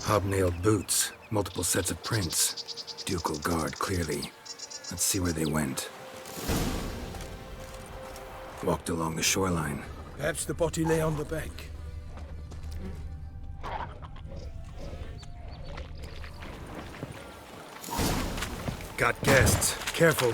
Hobnailed boots, multiple sets of prints. Ducal guard, clearly. Let's see where they went. Walked along the shoreline. Perhaps the body lay on the bank. Got guests. Careful.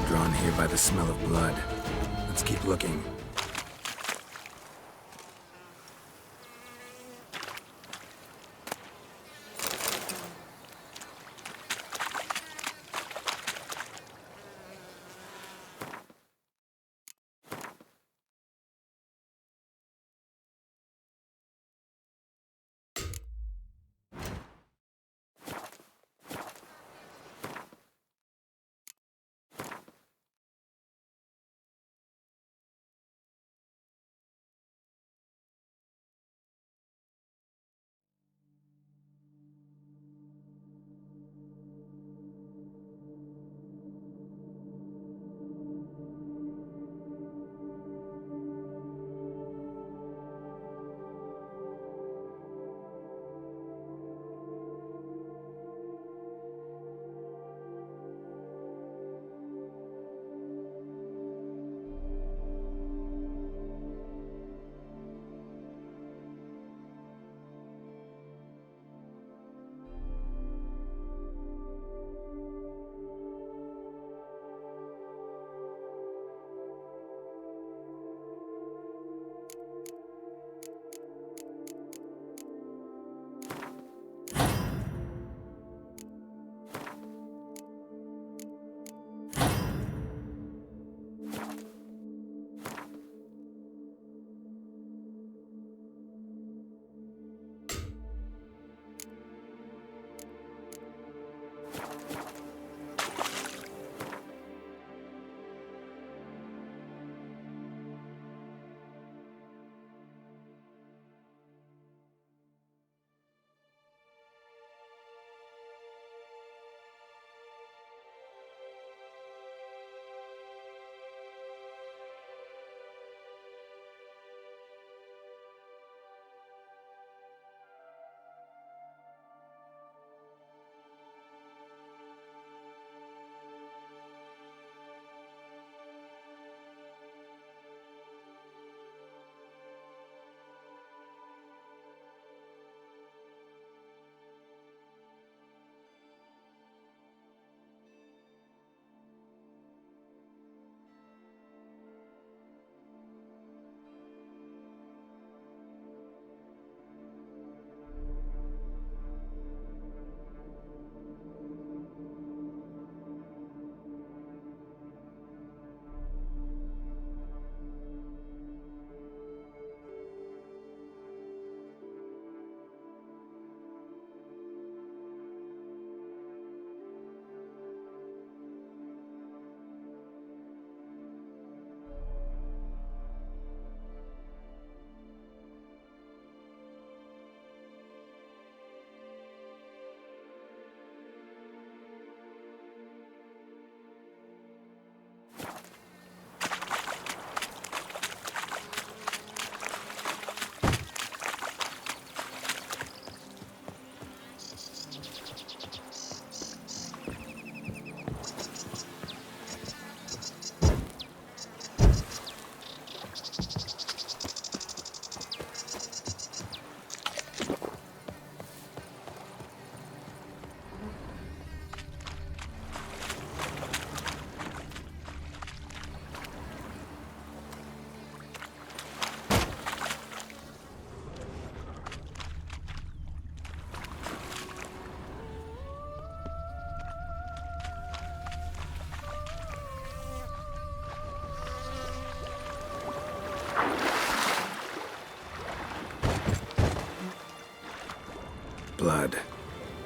Drawn here by the smell of blood. Let's keep looking.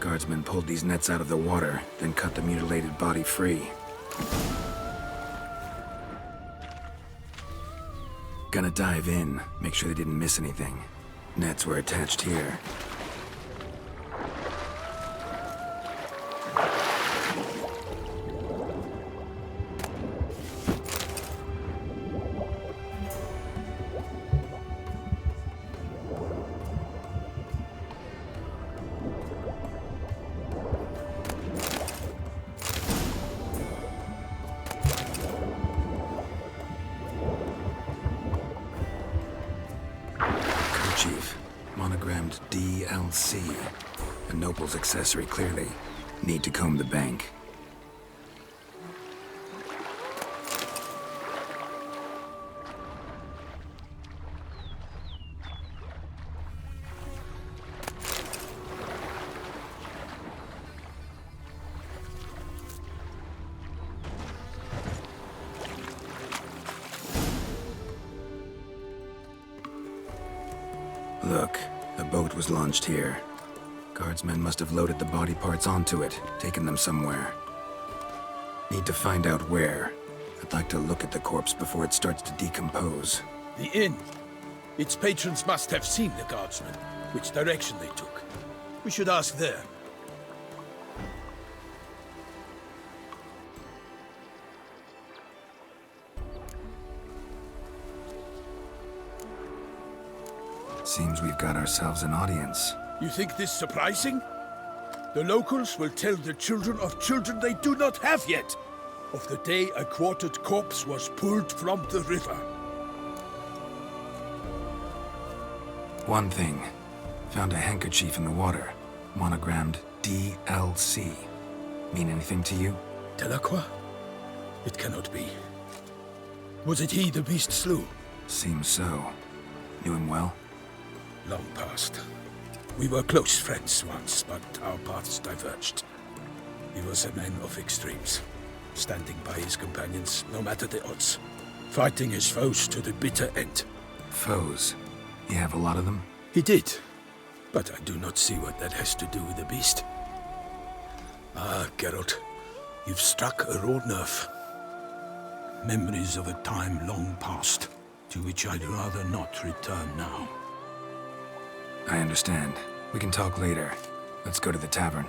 Guardsmen pulled these nets out of the water, then cut the mutilated body free. Gonna dive in, make sure they didn't miss anything. Nets were attached here. Chief, monogrammed DLC. A noble's accessory, clearly. Need to comb the bank. Look, a boat was launched here. Guardsmen must have loaded the body parts onto it, taken them somewhere. Need to find out where. I'd like to look at the corpse before it starts to decompose. The inn. Its patrons must have seen the guardsmen, which direction they took. We should ask there. Seems we've got ourselves an audience. You think this surprising? The locals will tell the children of children they do not have yet, of the day a quartered corpse was pulled from the river. One thing. Found a handkerchief in the water. Monogrammed DLC. Mean anything to you? Delacroix? It cannot be. Was it he the beast slew? Seems so. Knew him well? Long past. We were close friends once, but our paths diverged. He was a man of extremes, standing by his companions no matter the odds, fighting his foes to the bitter end. Foes? You have a lot of them? He did, but I do not see what that has to do with the beast. Ah, Geralt, you've struck a raw nerve. Memories of a time long past, to which I'd rather not return now. I understand. We can talk later. Let's go to the tavern.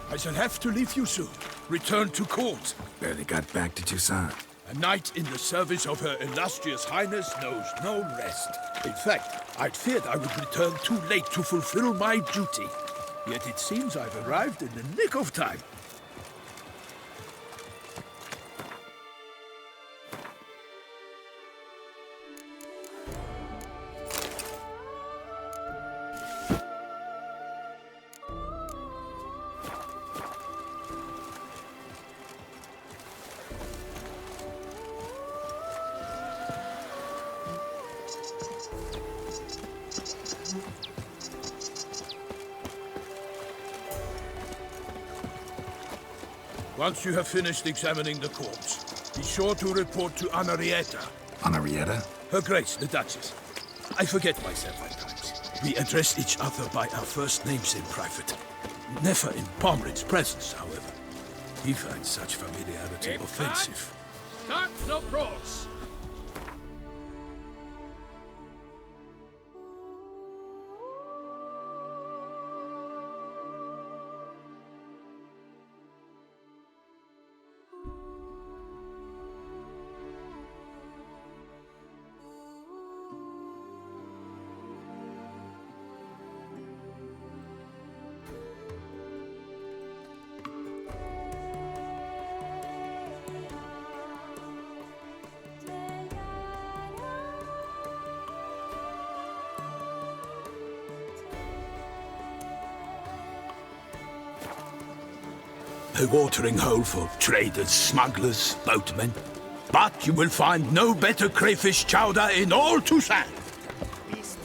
I shall have to leave you soon. Return to court. Barely got back to Toussaint. A knight in the service of Her Illustrious Highness knows no rest. In fact, I'd feared I would return too late to fulfill my duty. Yet it seems I've arrived in the nick of time. Once you have finished examining the corpse, be sure to report to Henrietta. Henrietta? Her Grace, the Duchess. I forget myself at times. We address each other by our first names in private. Never in Pomred's presence, however. He finds such familiarity offensive. Start the approach! A watering hole for traders, smugglers, boatmen. But you will find no better crayfish chowder in all Toussaint. Beast,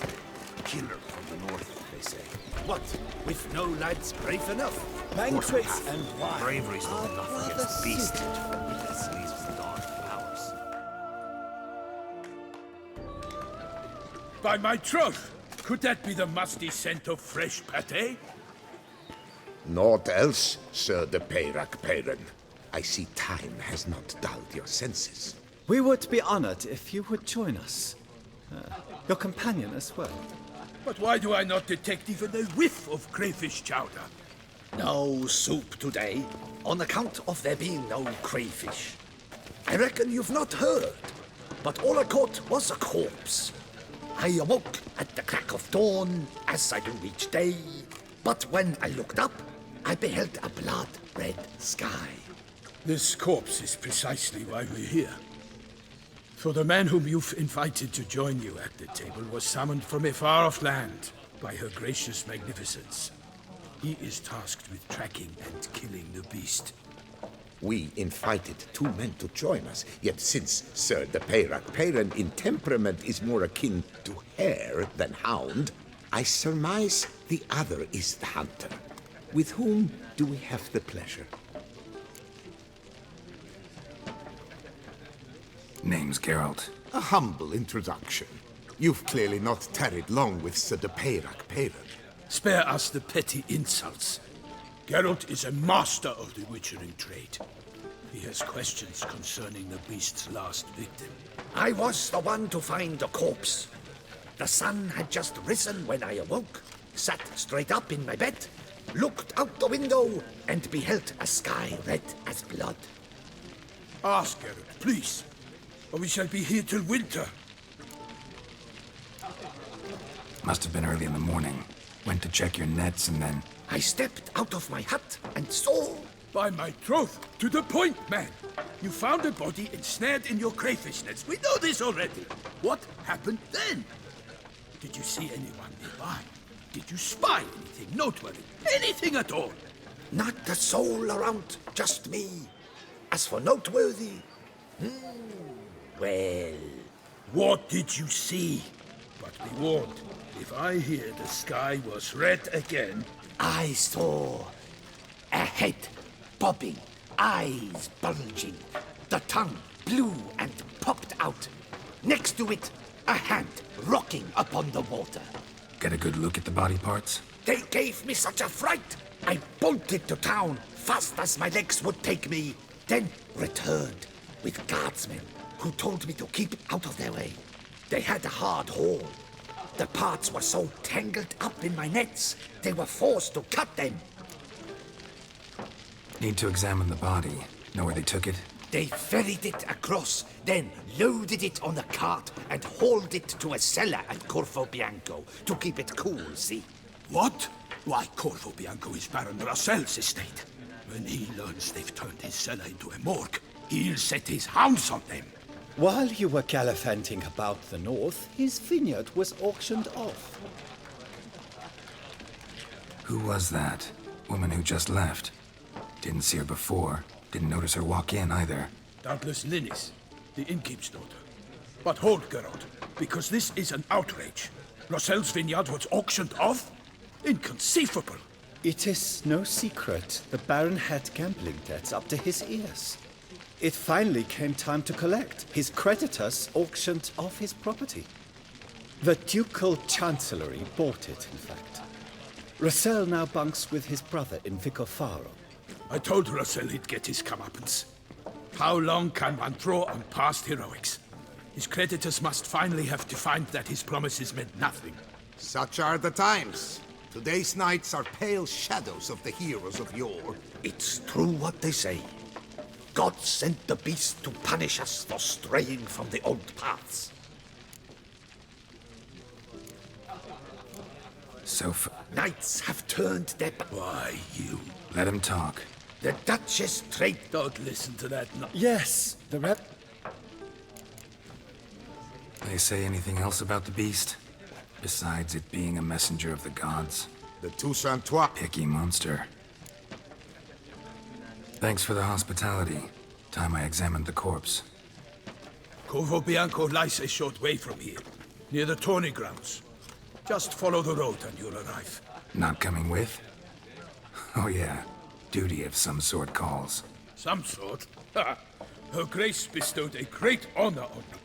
killer from the north, they say. What, with no lads brave enough? Banquets and wine. Bravery's not enough against the beast. This leaves the dark flowers. By my troth, could that be the musty scent of fresh pâté? Naught else, Sir de Peyrac Peyren. I see time has not dulled your senses. We would be honored if you would join us. Your companion as well. But why do I not detect even a whiff of crayfish chowder? No soup today, on account of there being no crayfish. I reckon you've not heard, but all I caught was a corpse. I awoke at the crack of dawn, as I do each day, but when I looked up, I beheld a blood-red sky. This corpse is precisely why we're here. For the man whom you've invited to join you at the table was summoned from a far-off land by her gracious magnificence. He is tasked with tracking and killing the beast. We invited 2 men to join us, yet since Sir de Peyrac Peyren in temperament is more akin to hare than hound, I surmise the other is the hunter. With whom do we have the pleasure? Name's Geralt. A humble introduction. You've clearly not tarried long with Sir de Peyrac Peyren. Spare us the petty insults. Geralt is a master of the witchering trade. He has questions concerning the beast's last victim. I was the one to find the corpse. The sun had just risen when I awoke, sat straight up in my bed, looked out the window, and beheld a sky red as blood. Ask Geralt, please, or we shall be here till winter. Must have been early in the morning. Went to check your nets and then... I stepped out of my hut and saw... By my troth, to the point, man. You found a body ensnared in your crayfish nets. We know this already. What happened then? Did you see anyone nearby? Did you spy anything noteworthy? Anything at all? Not a soul around, just me. As for noteworthy... well... What did you see? But be warned, if I hear the sky was red again... I saw a head bobbing, eyes bulging, the tongue blue and popped out. Next to it, a hand rocking upon the water. Get a good look at the body parts? They gave me such a fright. I bolted to town fast as my legs would take me, then returned with guardsmen who told me to keep out of their way. They had a hard haul. The parts were so tangled up in my nets, they were forced to cut them. Need to examine the body. Know where they took it? They ferried it across, then loaded it on a cart and hauled it to a cellar at Corvo Bianco to keep it cool, see? What? Why, Corvo Bianco is Baron Russell's estate. When he learns they've turned his cellar into a morgue, he'll set his hounds on them. While you were gallivanting about the north, his vineyard was auctioned off. Who was that? Woman who just left. Didn't see her before. Didn't notice her walk in either. Doubtless Linnis, the innkeep's daughter. But hold, Geralt, because this is an outrage. Russell's vineyard was auctioned off? Inconceivable. It is no secret the Baron had gambling debts up to his ears. It finally came time to collect. His creditors auctioned off his property. The Ducal Chancellery bought it, in fact. Russell now bunks with his brother in Vicofaro. I told Russell he'd get his comeuppance. How long can one draw on past heroics? His creditors must finally have defined that his promises meant nothing. Such are the times. Today's knights are pale shadows of the heroes of yore. It's true what they say. God sent the beast to punish us for straying from the old paths. Knights have turned their Why, you... Let him talk. The Duchess trade... Don't listen to that Yes, the rep... They say anything else about the beast? Besides it being a messenger of the gods? The Toussaint-Trois. Picky monster. Thanks for the hospitality. Time I examined the corpse. Corvo Bianco lies a short way from here, near the tourney grounds. Just follow the road and you'll arrive. Not coming with? Oh yeah, duty of some sort calls. Some sort? Ha! Her Grace bestowed a great honor on me.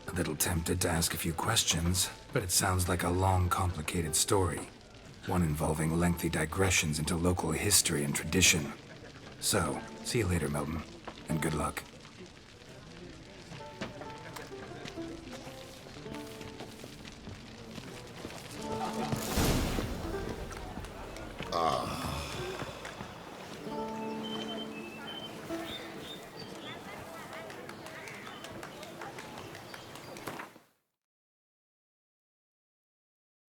A little tempted to ask a few questions, but it sounds like a long, complicated story. One involving lengthy digressions into local history and tradition. So, see you later, Milton, and good luck. Ah,